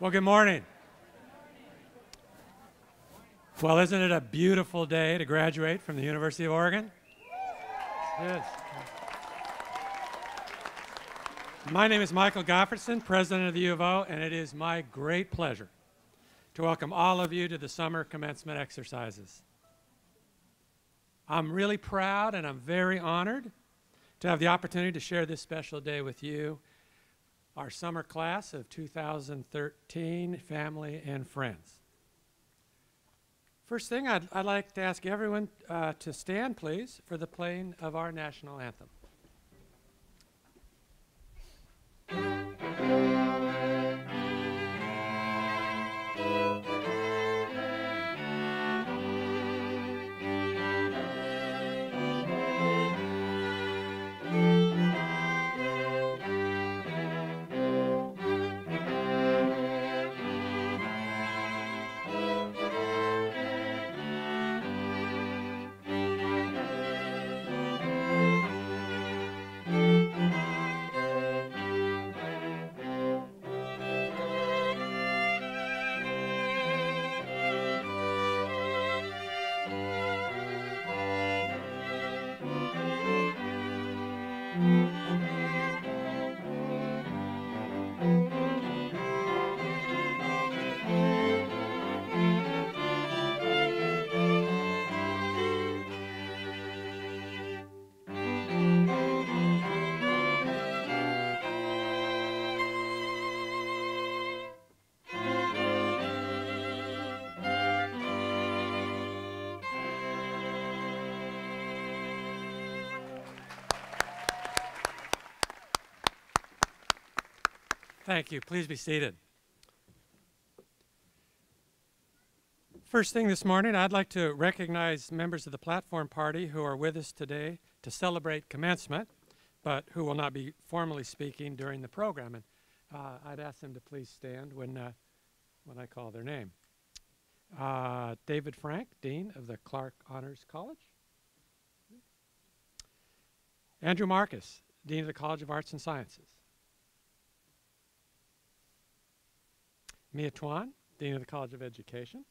Well, good morning. Well, isn't it a beautiful day to graduate from the University of Oregon? Yes. My name is Michael Goffredson, president of the U of O, and it is my great pleasure to welcome all of you to the summer commencement exercises. I'm really proud and I'm very honored to have the opportunity to share this special day with you, our summer class of 2013, family and friends. First thing, I'd like to ask everyone to stand, please, for the playing of our national anthem. Thank you. Please be seated. First thing this morning, I'd like to recognize members of the platform party who are with us today to celebrate commencement, but who will not be formally speaking during the program. And I'd ask them to please stand when I call their name. David Frank, Dean of the Clark Honors College. Andrew Marcus, Dean of the College of Arts and Sciences. Mia Tuan, Dean of the College of Education.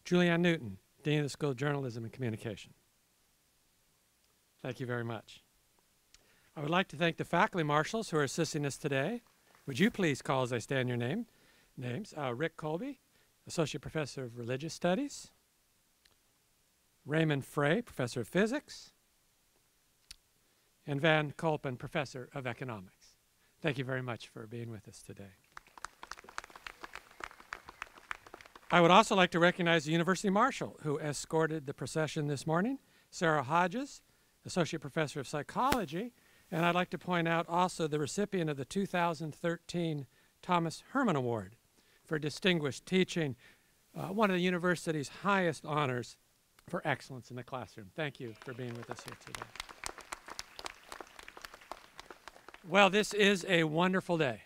Julianne Newton, Dean of the School of Journalism and Communication. Thank you very much. I would like to thank the faculty marshals who are assisting us today. Would you please call as I stand your names? Rick Colby, Associate Professor of Religious Studies. Raymond Frey, Professor of Physics. And Van Kolpen, Professor of Economics. Thank you very much for being with us today. I would also like to recognize the University Marshal who escorted the procession this morning, Sarah Hodges, Associate Professor of Psychology, and I'd like to point out also the recipient of the 2013 Thomas Herman Award for distinguished teaching, one of the university's highest honors for excellence in the classroom. Thank you for being with us here today. Well, this is a wonderful day.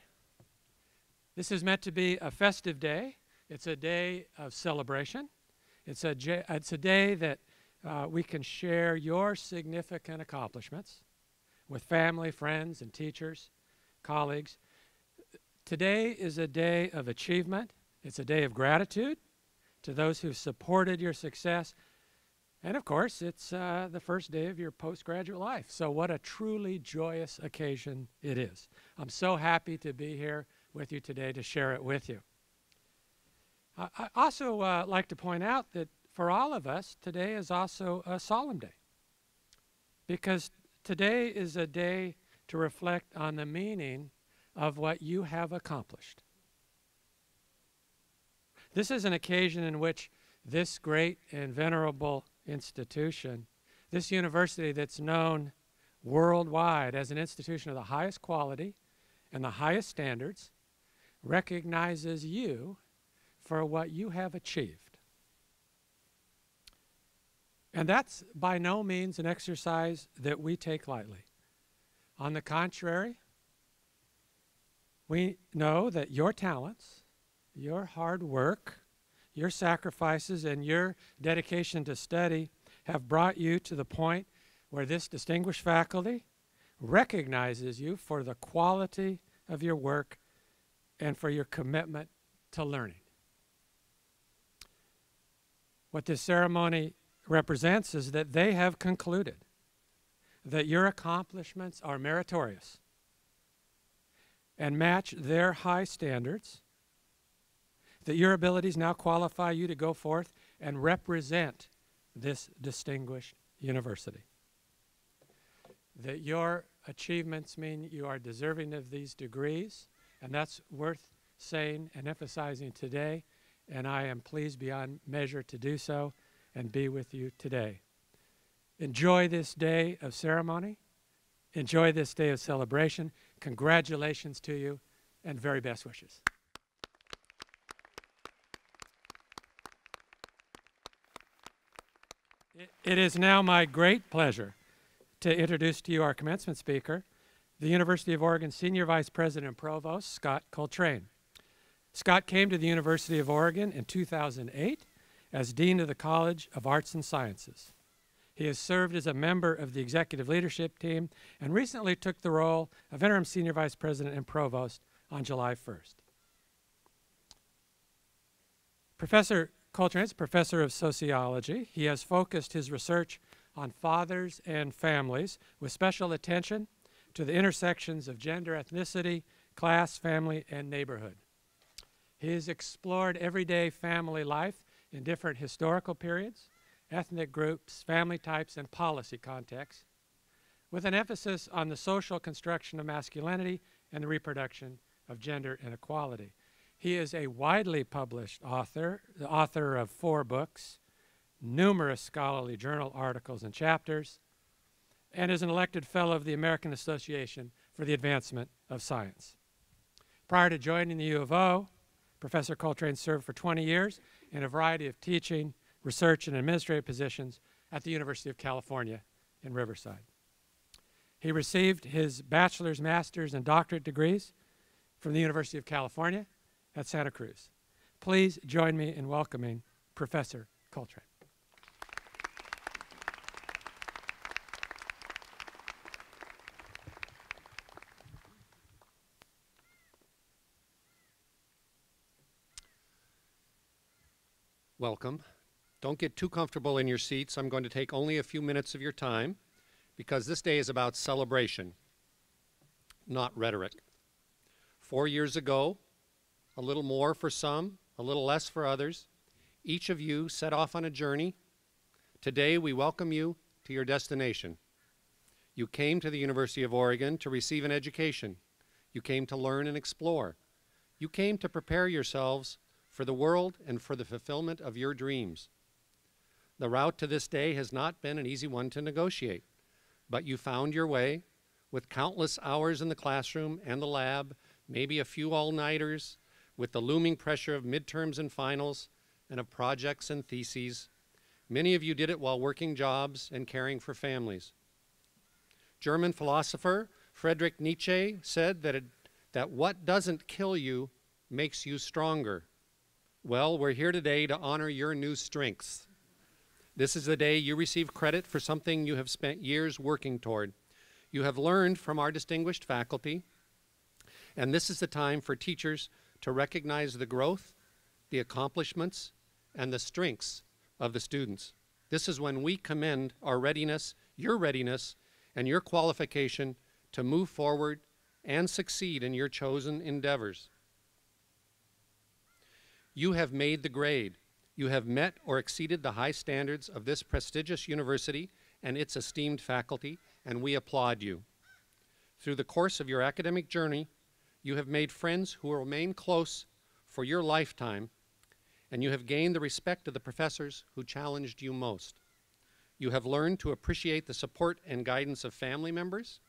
This is meant to be a festive day. It's a day of celebration. It's a day that we can share your significant accomplishments with family, friends, and teachers, colleagues. Today is a day of achievement. It's a day of gratitude to those who supported your success. And of course, it's the first day of your postgraduate life. So what a truly joyous occasion it is. I'm so happy to be here with you today to share it with you. I also like to point out that for all of us, today is also a solemn day. Because today is a day to reflect on the meaning of what you have accomplished. This is an occasion in which this great and venerable institution, this university that's known worldwide as an institution of the highest quality and the highest standards, recognizes you for what you have achieved. And that's by no means an exercise that we take lightly. On the contrary, we know that your talents, your hard work, your sacrifices, and your dedication to study have brought you to the point where this distinguished faculty recognizes you for the quality of your work and for your commitment to learning. What this ceremony represents is that they have concluded that your accomplishments are meritorious and match their high standards, that your abilities now qualify you to go forth and represent this distinguished university. That your achievements mean you are deserving of these degrees, and that's worth saying and emphasizing today, and I am pleased beyond measure to do so and be with you today. Enjoy this day of ceremony. Enjoy this day of celebration. Congratulations to you, and very best wishes. It is now my great pleasure to introduce to you our commencement speaker, the University of Oregon Senior Vice President and Provost, Scott Coltrane. Scott came to the University of Oregon in 2008 as Dean of the College of Arts and Sciences. He has served as a member of the executive leadership team and recently took the role of Interim Senior Vice President and Provost on July 1st. Professor Coltrane is a professor of sociology. He has focused his research on fathers and families with special attention to the intersections of gender, ethnicity, class, family, and neighborhood. He has explored everyday family life in different historical periods, ethnic groups, family types, and policy contexts, with an emphasis on the social construction of masculinity and the reproduction of gender inequality. He is a widely published author, the author of 4 books, numerous scholarly journal articles and chapters, and is an elected fellow of the American Association for the Advancement of Science. Prior to joining the U of O, Professor Coltrane served for 20 years in a variety of teaching, research, and administrative positions at the University of California in Riverside. He received his bachelor's, master's, and doctorate degrees from the University of California at Santa Cruz. Please join me in welcoming Professor Coltrane. Welcome. Don't get too comfortable in your seats. I'm going to take only a few minutes of your time because this day is about celebration, not rhetoric. 4 years ago, a little more for some, a little less for others, each of you set off on a journey. Today, we welcome you to your destination. You came to the University of Oregon to receive an education. You came to learn and explore. You came to prepare yourselves for the world and for the fulfillment of your dreams. The route to this day has not been an easy one to negotiate, but you found your way with countless hours in the classroom and the lab, maybe a few all-nighters, with the looming pressure of midterms and finals and of projects and theses. Many of you did it while working jobs and caring for families. German philosopher Friedrich Nietzsche said that what doesn't kill you makes you stronger. Well, we're here today to honor your new strengths. This is the day you receive credit for something you have spent years working toward. You have learned from our distinguished faculty, and this is the time for teachers to recognize the growth, the accomplishments, and the strengths of the students. This is when we commend our readiness, and your qualification to move forward and succeed in your chosen endeavors. You have made the grade. You have met or exceeded the high standards of this prestigious university and its esteemed faculty, and we applaud you. Through the course of your academic journey, you have made friends who will remain close for your lifetime, and you have gained the respect of the professors who challenged you most. You have learned to appreciate the support and guidance of family members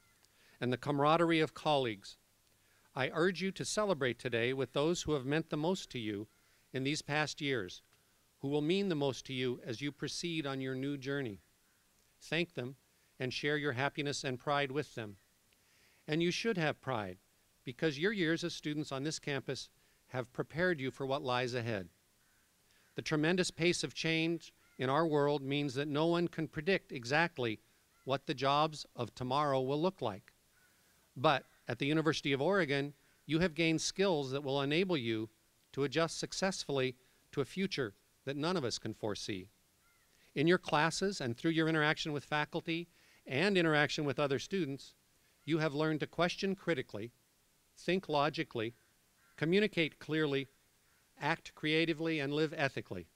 and the camaraderie of colleagues. I urge you to celebrate today with those who have meant the most to you in these past years, who will mean the most to you as you proceed on your new journey. Thank them and share your happiness and pride with them. And you should have pride, because your years as students on this campus have prepared you for what lies ahead. The tremendous pace of change in our world means that no one can predict exactly what the jobs of tomorrow will look like. But at the University of Oregon, you have gained skills that will enable you to adjust successfully to a future that none of us can foresee. In your classes and through your interaction with faculty and interaction with other students, you have learned to question critically, think logically, communicate clearly, act creatively, and live ethically.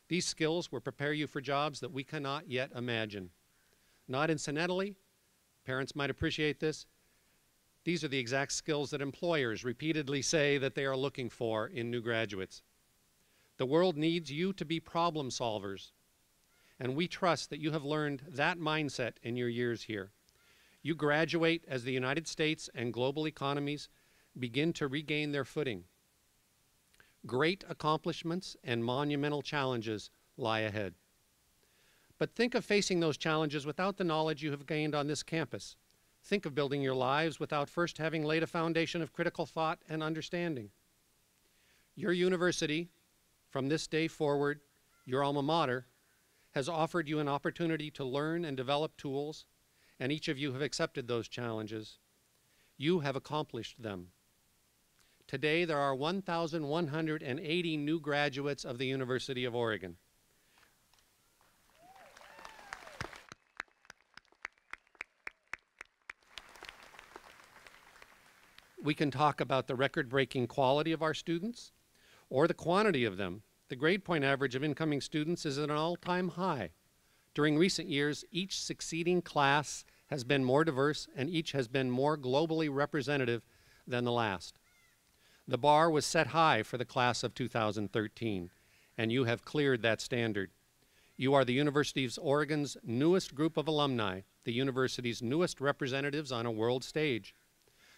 These skills will prepare you for jobs that we cannot yet imagine. Not incidentally, parents might appreciate this, these are the exact skills that employers repeatedly say that they are looking for in new graduates. The world needs you to be problem solvers, and we trust that you have learned that mindset in your years here. You graduate as the United States and global economies begin to regain their footing. Great accomplishments and monumental challenges lie ahead. But think of facing those challenges without the knowledge you have gained on this campus. Think of building your lives without first having laid a foundation of critical thought and understanding. Your university, from this day forward, your alma mater, has offered you an opportunity to learn and develop tools, and each of you have accepted those challenges. You have accomplished them. Today, there are 1,180 new graduates of the University of Oregon. We can talk about the record-breaking quality of our students or the quantity of them. The grade point average of incoming students is at an all-time high. During recent years, each succeeding class has been more diverse and each has been more globally representative than the last. The bar was set high for the class of 2013, and you have cleared that standard. You are the University of Oregon's newest group of alumni, the university's newest representatives on a world stage.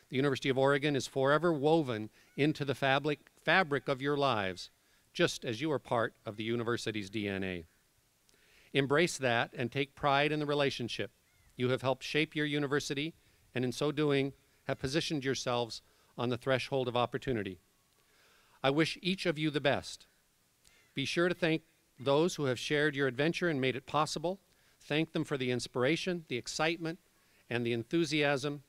The University of Oregon is forever woven into the fabric of your lives, just as you are part of the university's DNA. Embrace that and take pride in the relationship. You have helped shape your university, and in so doing, have positioned yourselves on the threshold of opportunity. I wish each of you the best. Be sure to thank those who have shared your adventure and made it possible. Thank them for the inspiration, the excitement, and the enthusiasm,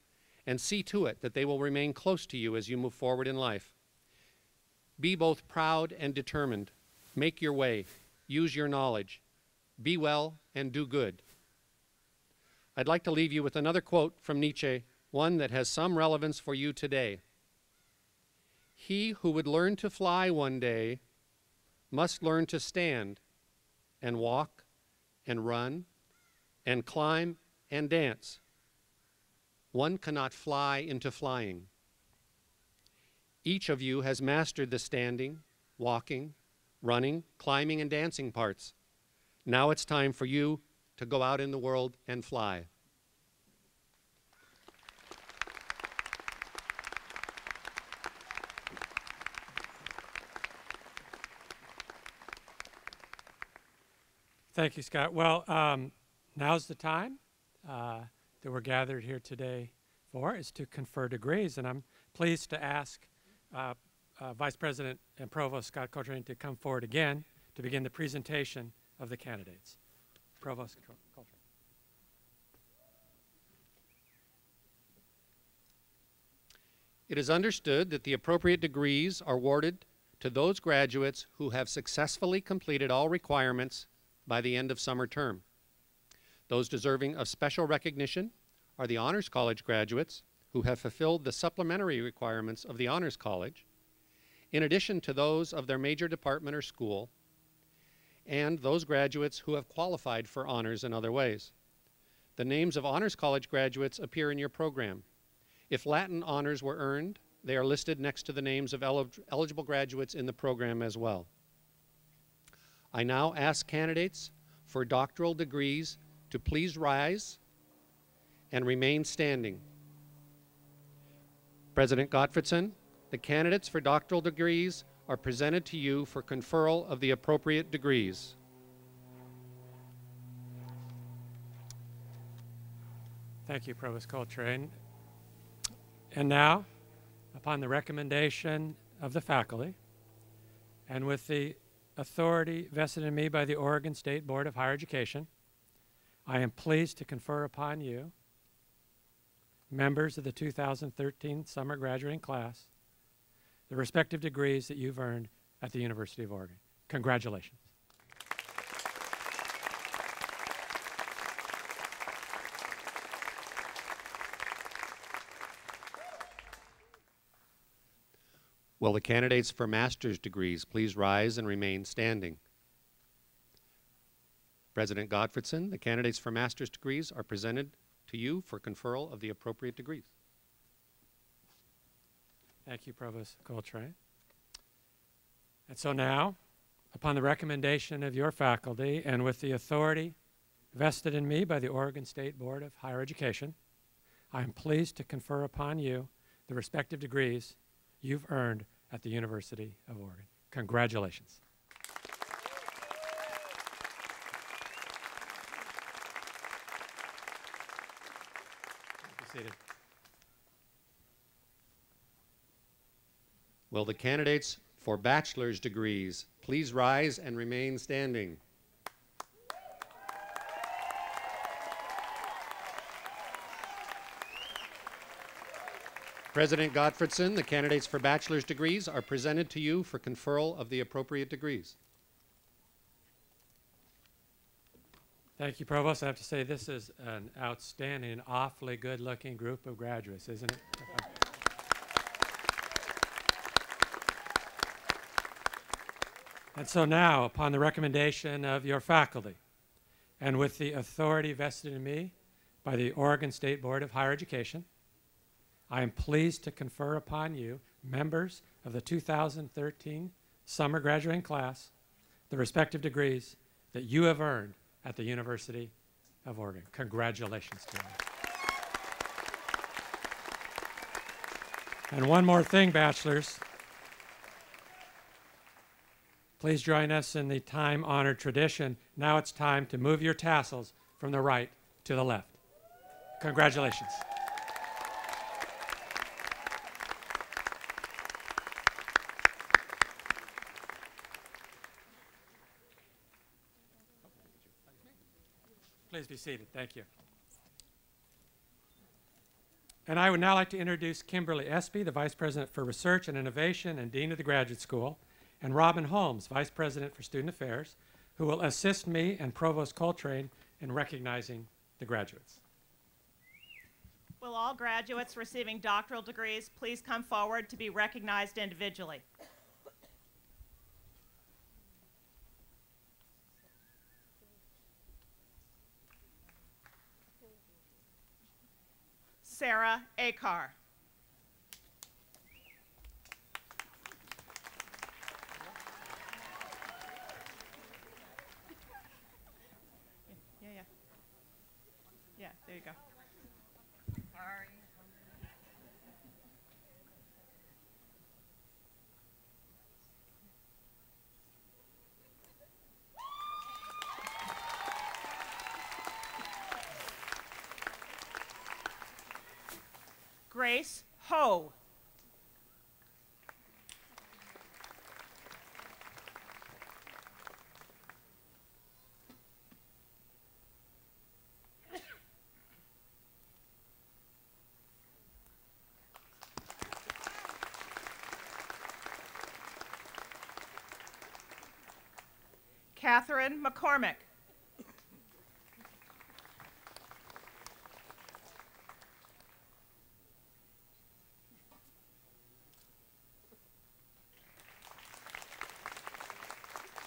and see to it that they will remain close to you as you move forward in life. Be both proud and determined. Make your way. Use your knowledge. Be well and do good. I'd like to leave you with another quote from Nietzsche, one that has some relevance for you today. He who would learn to fly one day must learn to stand and walk and run and climb and dance. One cannot fly into flying. Each of you has mastered the standing, walking, running, climbing, and dancing parts. Now it's time for you to go out in the world and fly. Thank you, Scott. Well, now's the time that we're gathered here today for, is to confer degrees. And I'm pleased to ask Vice President and Provost Scott Coltrane to come forward again to begin the presentation of the candidates. Provost Coltrane. It is understood that the appropriate degrees are awarded to those graduates who have successfully completed all requirements by the end of summer term. Those deserving of special recognition are the Honors College graduates who have fulfilled the supplementary requirements of the Honors College, in addition to those of their major department or school, and those graduates who have qualified for honors in other ways. The names of Honors College graduates appear in your program. If Latin honors were earned, they are listed next to the names of eligible graduates in the program as well. I now ask candidates for doctoral degrees to please rise and remain standing. President Gottfredson, the candidates for doctoral degrees are presented to you for conferral of the appropriate degrees. Thank you, Provost Coltrane. And now, upon the recommendation of the faculty, and with the authority vested in me by the Oregon State Board of Higher Education, I am pleased to confer upon you members of the 2013 summer graduating class, the respective degrees that you've earned at the University of Oregon. Congratulations. Will the candidates for master's degrees please rise and remain standing? President Gottfredson, the candidates for master's degrees are presented to you for conferral of the appropriate degrees. Thank you, Provost Coltrane. And so now, upon the recommendation of your faculty and with the authority vested in me by the Oregon State Board of Higher Education, I am pleased to confer upon you the respective degrees you've earned at the University of Oregon. Congratulations. Be seated. Will the candidates for bachelor's degrees please rise and remain standing? President Gottfredson, the candidates for bachelor's degrees are presented to you for conferral of the appropriate degrees. Thank you, Provost. I have to say this is an outstanding, awfully good-looking group of graduates, isn't it? And so now, upon the recommendation of your faculty, and with the authority vested in me by the Oregon State Board of Higher Education, I am pleased to confer upon you, members of the 2013 summer graduating class, the respective degrees that you have earned at the University of Oregon. Congratulations to you. And one more thing, bachelors. Please join us in the time-honored tradition. Now it's time to move your tassels from the right to the left. Congratulations. Please be seated. Thank you. And I would now like to introduce Kimberly Espy, the Vice President for Research and Innovation and Dean of the Graduate School, and Robin Holmes, Vice President for Student Affairs, who will assist me and Provost Coltrane in recognizing the graduates. Will all graduates receiving doctoral degrees please come forward to be recognized individually? Sarah Akar. Yeah, there you go. Grace Ho. Catherine McCormick.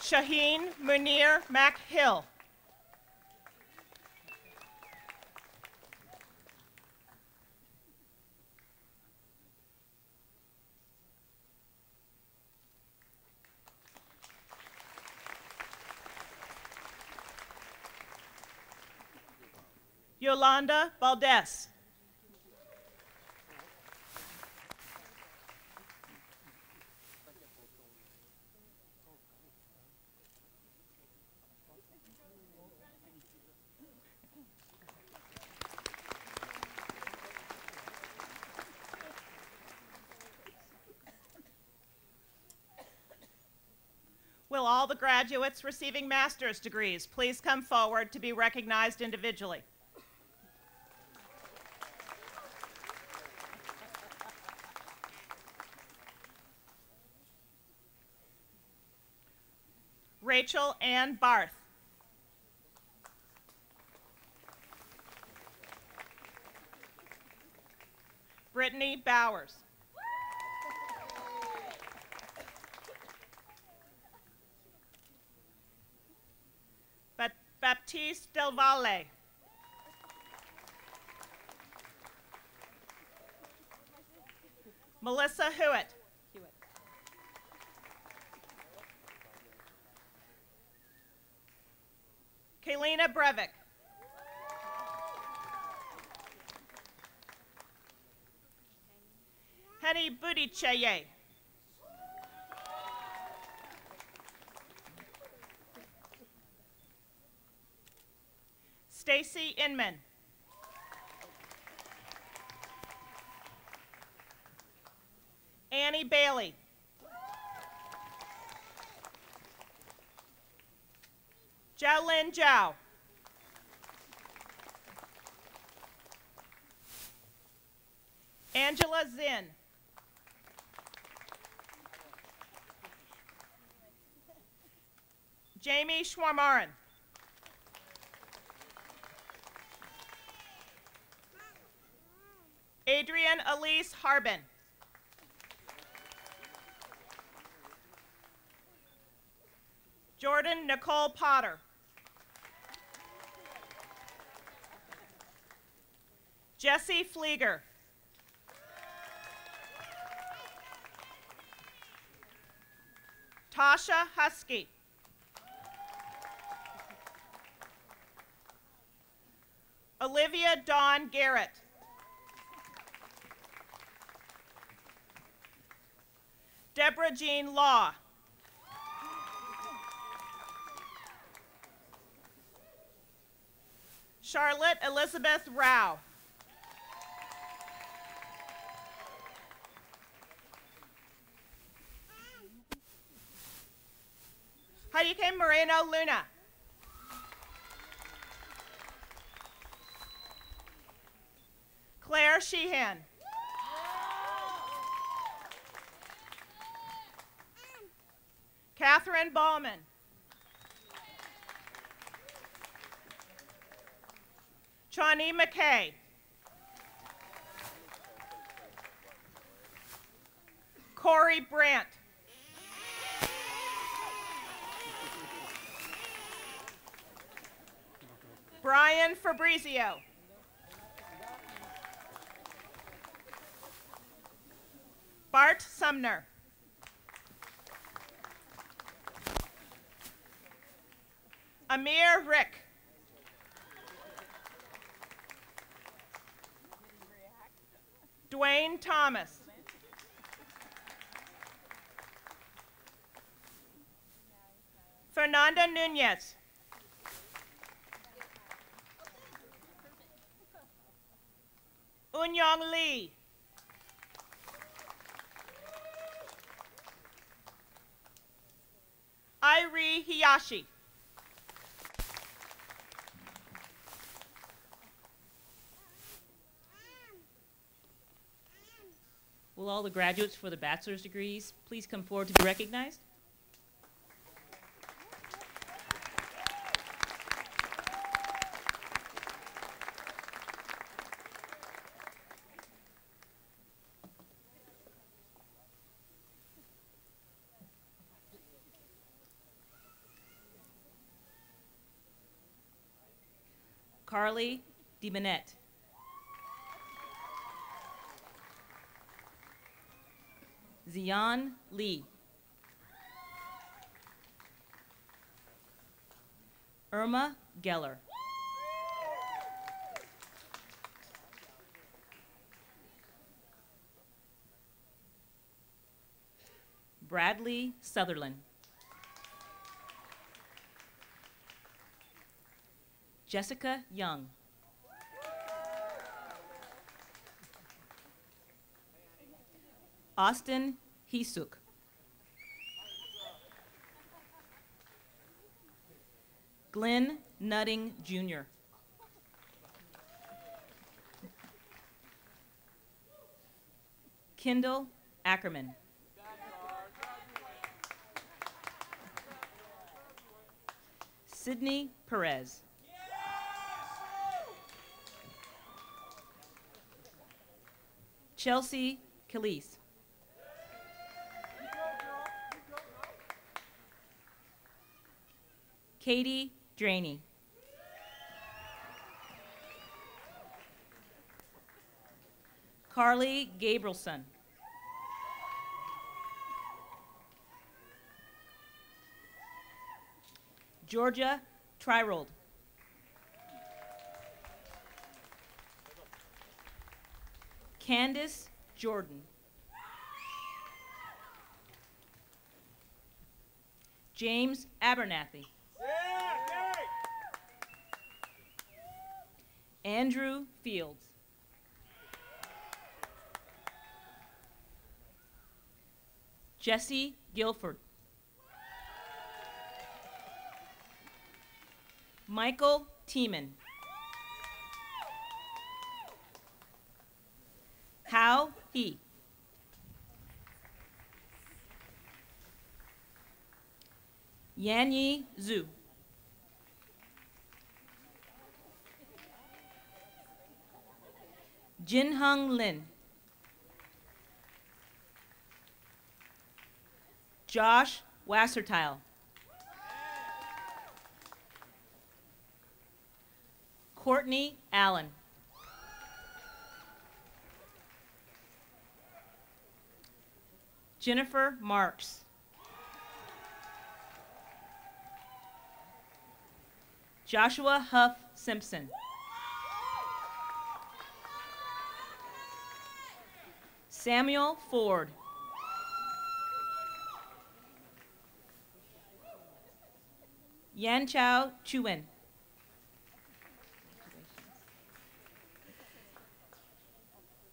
Shaheen Munir McHill. Yolanda Valdez. Will all the graduates receiving master's degrees please come forward to be recognized individually? Rachel Ann Barth. Brittany Bowers. Baptiste Del Valle. Melissa Hewitt. Kaylina Brevick. Henny Budicheye. Stacy Inman. Annie Bailey. Jiaolin Zhao. Angela Zinn. Jamie Schwarmarin. Adrian Elise Harbin. Jordan Nicole Potter. Jesse Flieger. Tasha Husky. Olivia Dawn Garrett. Deborah Jean Law. Charlotte Elizabeth Rao. Heidike Moreno Luna. Claire Sheehan. Catherine Ballman. Shawnee McKay. Corey Brandt. Brian Fabrizio. Bart Sumner. Amir Rick. Dwayne Thomas. Fernanda Nunez. Unyong Lee. Irie Hiyashi. Will all the graduates for the bachelor's degrees please come forward to be recognized? Carly DeBonnette. Zion Lee. Irma Geller. Bradley Sutherland. Jessica Young. Austin Hisuk. Glenn Nutting, Jr. Kendall Ackerman. Sydney Perez. Chelsea Calise. Katie Draney. Carly Gabrielson. Georgia Trirold. Candace Jordan. James Abernathy. Andrew Fields. Jesse Guilford. Michael Tiemann. Hao He. Yanyi Zhu. Jinhung Lin. Josh Wassertile. Courtney Allen. Jennifer Marks. Joshua Huff Simpson. Samuel Ford. Yanchao Chuan.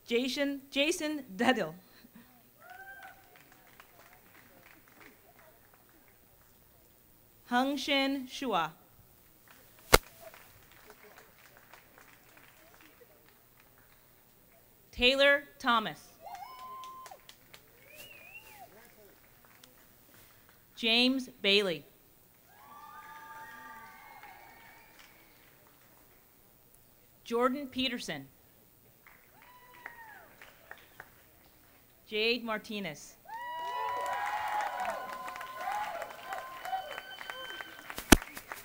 Jason Dedil. Hengshin Shua. Taylor Thomas. James Bailey. Jordan Peterson. Jade Martinez.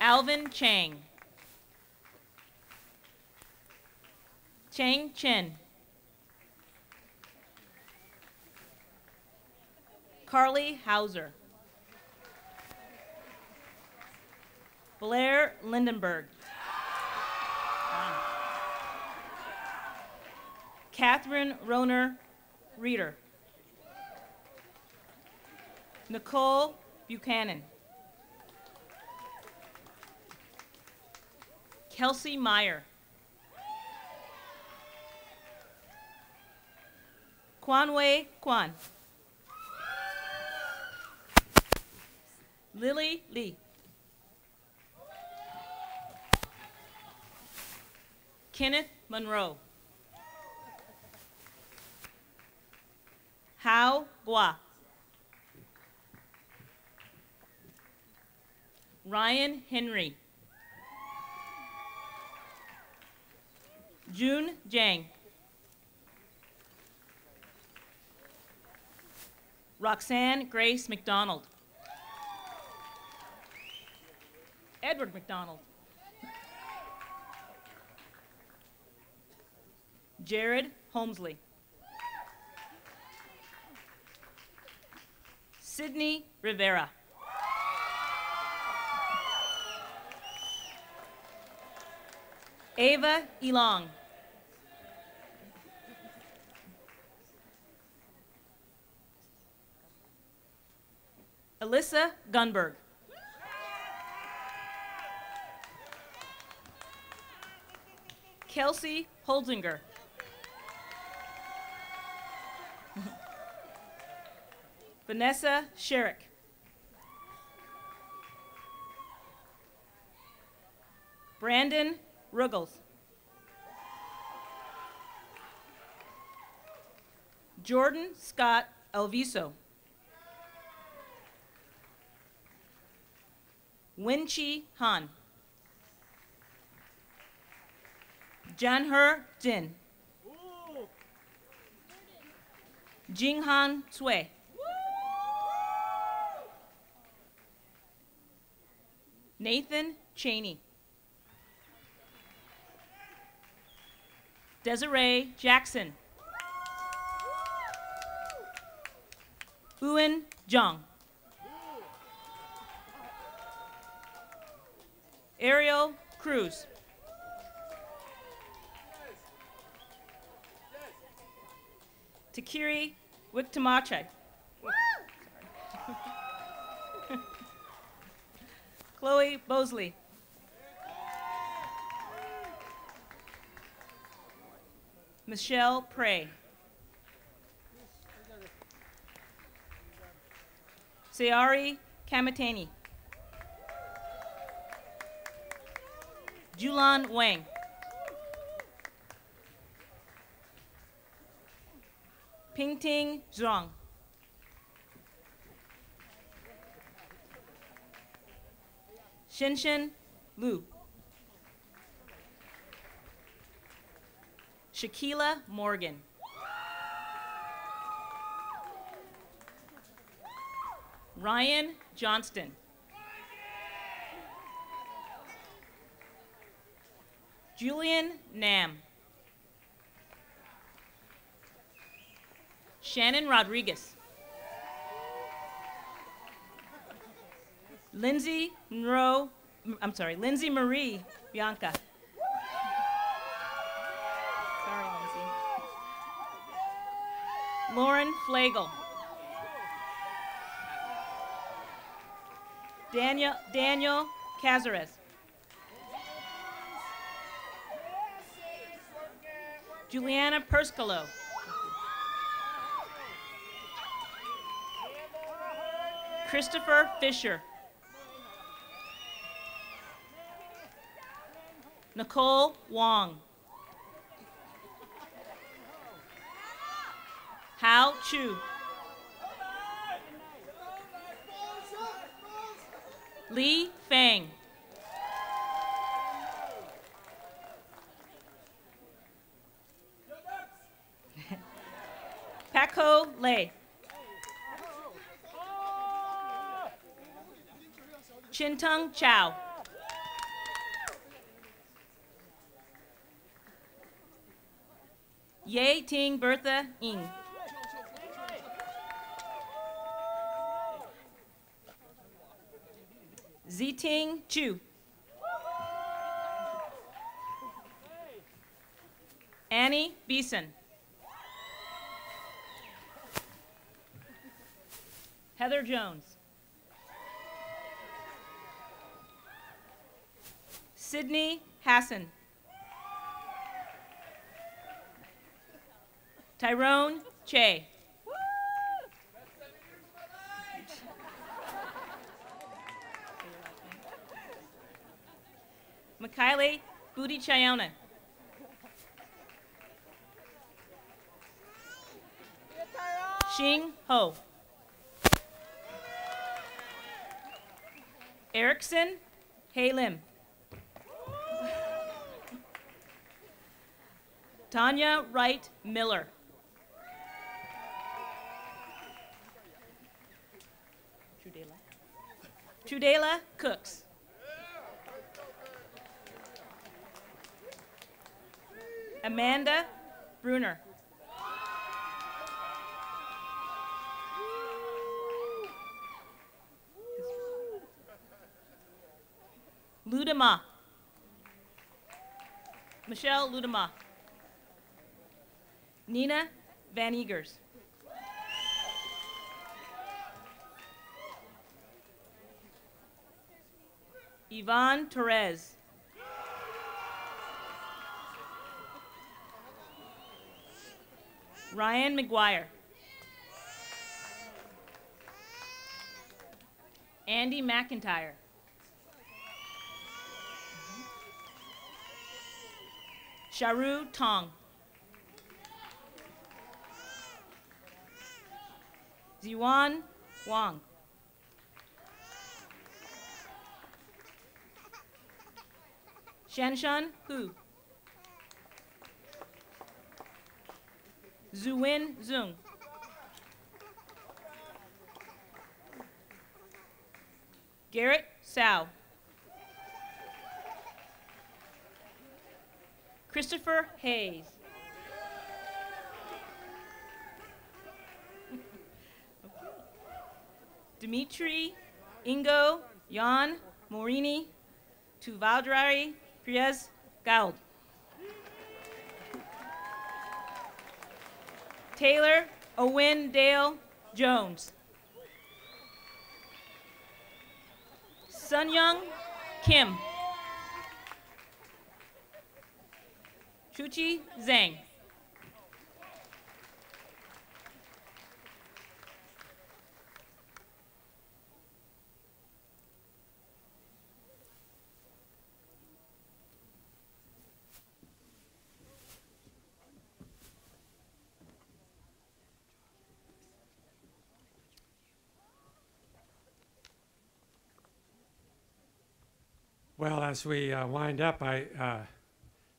Alvin Chang. Chang Chen. Carly Hauser. Blair Lindenberg. Catherine Roner Reeder. Nicole Buchanan. Kelsey Meyer. Kwanwei Kwan. Lily Lee. Kenneth Monroe. Hao Gua. Ryan Henry. June Jang. Roxanne Grace McDonald. Edward McDonald. Jared Holmesley. Sydney Rivera. Ava Elong. Alyssa Gunberg. Kelsey Holzinger. Vanessa Sherrick. Brandon Ruggles. Jordan Scott Elviso. Wenchi Han. Janher Jin. Jinghan Cui. Nathan Cheney. Desiree Jackson. Ewan Zhang. Ariel Cruz. Takiri Wiktamache. Chloe Bosley. Michelle Prey. Sayari Kamatani. Julan Wang. Pingting Zhuang. Shinshin Lu. Shaquila Morgan. Ryan Johnston. Julian Nam. Shannon Rodriguez. Lindsay Marie Bianca. Sorry, Lindsay. Lauren Flagel. Daniel Cazares. Juliana Perscalo. Christopher Fisher. Nicole Wong. Hao Chu. Li Fang. Paco Lei. Chintung Chow. Ye Ting Bertha Ng. Ziting Chu. Annie Beeson. Heather Jones. Sydney Hassan. Tyrone Che. Mikhaili Budichayona. Xing Ho. Erickson Hei Lim. Tanya Wright Miller. Trudela Cooks. Amanda Bruner. Ludema. Michelle Ludema. Nina Van Egers. Yvonne Torres. Ryan McGuire. Andy McIntyre. Sharu Tong. Ziwan Wang. Shanshan Hu. Zuwin Zung. Garrett Sao. Christopher Hayes. Dimitri Ingo Jan Morini Tuvaldari Priez Gauld. Taylor Owen Dale Jones. Sunyoung Kim. Chuchi Zhang. Well, as we wind up, I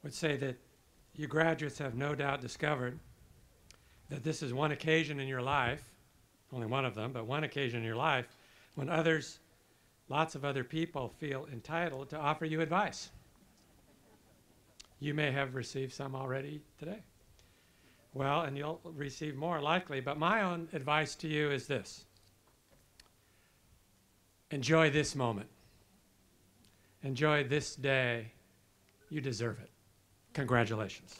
would say that you graduates have no doubt discovered that this is one occasion in your life, only one of them, but one occasion in your life when others, lots of other people feel entitled to offer you advice. You may have received some already today. Well, and you'll receive more likely, but my own advice to you is this. Enjoy this moment. Enjoy this day. You deserve it. Congratulations.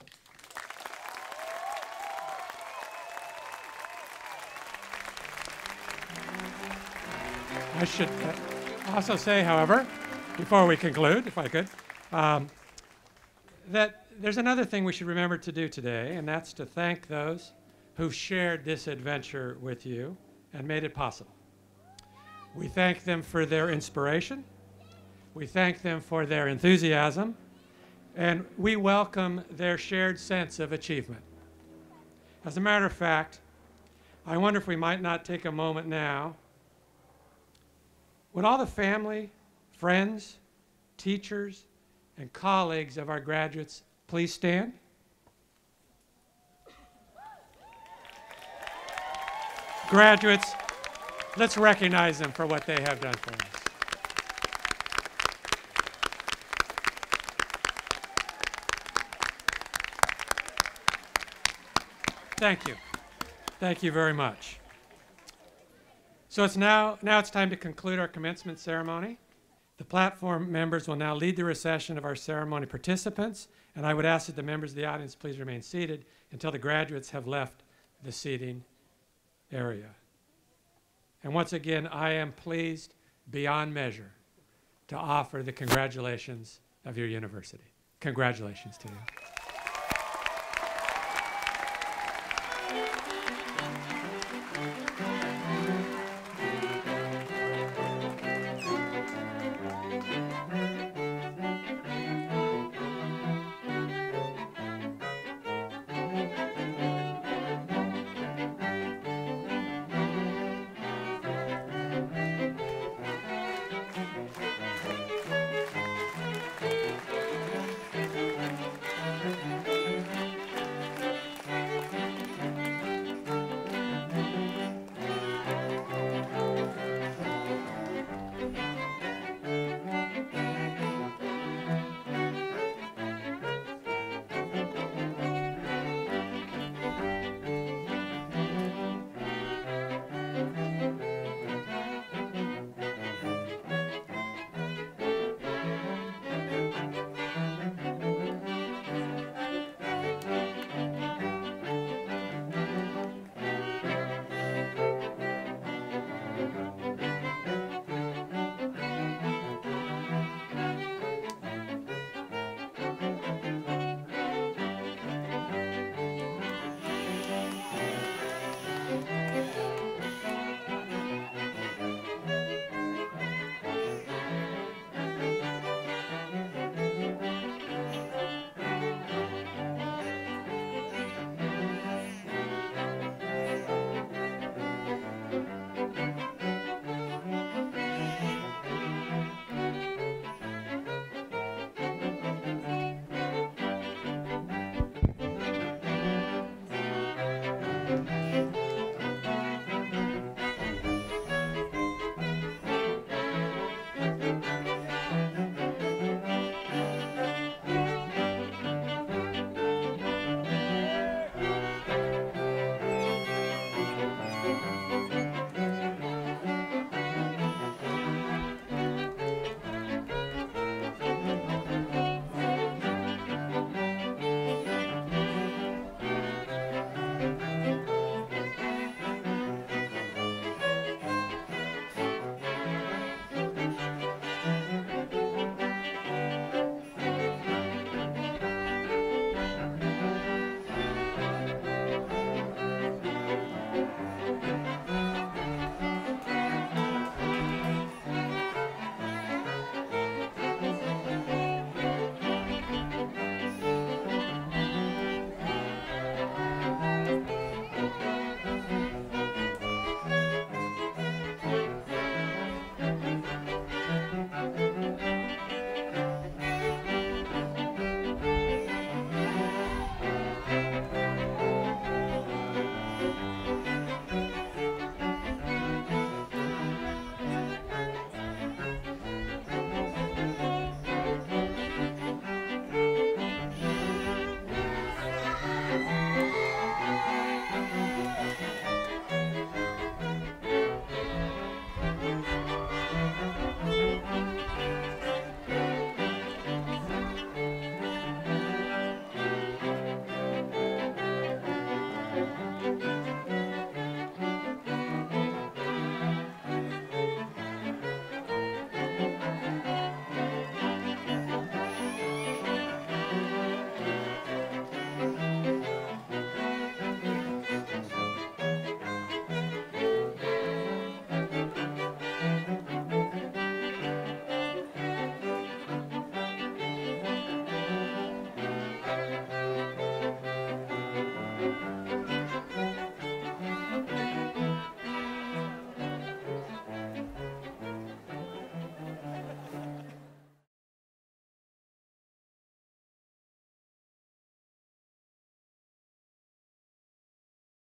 I should also say, however, before we conclude, if I could, that there's another thing we should remember to do today, and that's to thank those who've shared this adventure with you and made it possible. We thank them for their inspiration. We thank them for their enthusiasm, and we welcome their shared sense of achievement. As a matter of fact, I wonder if we might not take a moment now. Would all the family, friends, teachers, and colleagues of our graduates please stand? Graduates, let's recognize them for what they have done for us. Thank you. Thank you very much. So now it's time to conclude our commencement ceremony. The platform members will now lead the recession of our ceremony participants, and I would ask that the members of the audience please remain seated until the graduates have left the seating area. And once again, I am pleased beyond measure to offer the congratulations of your university. Congratulations to you.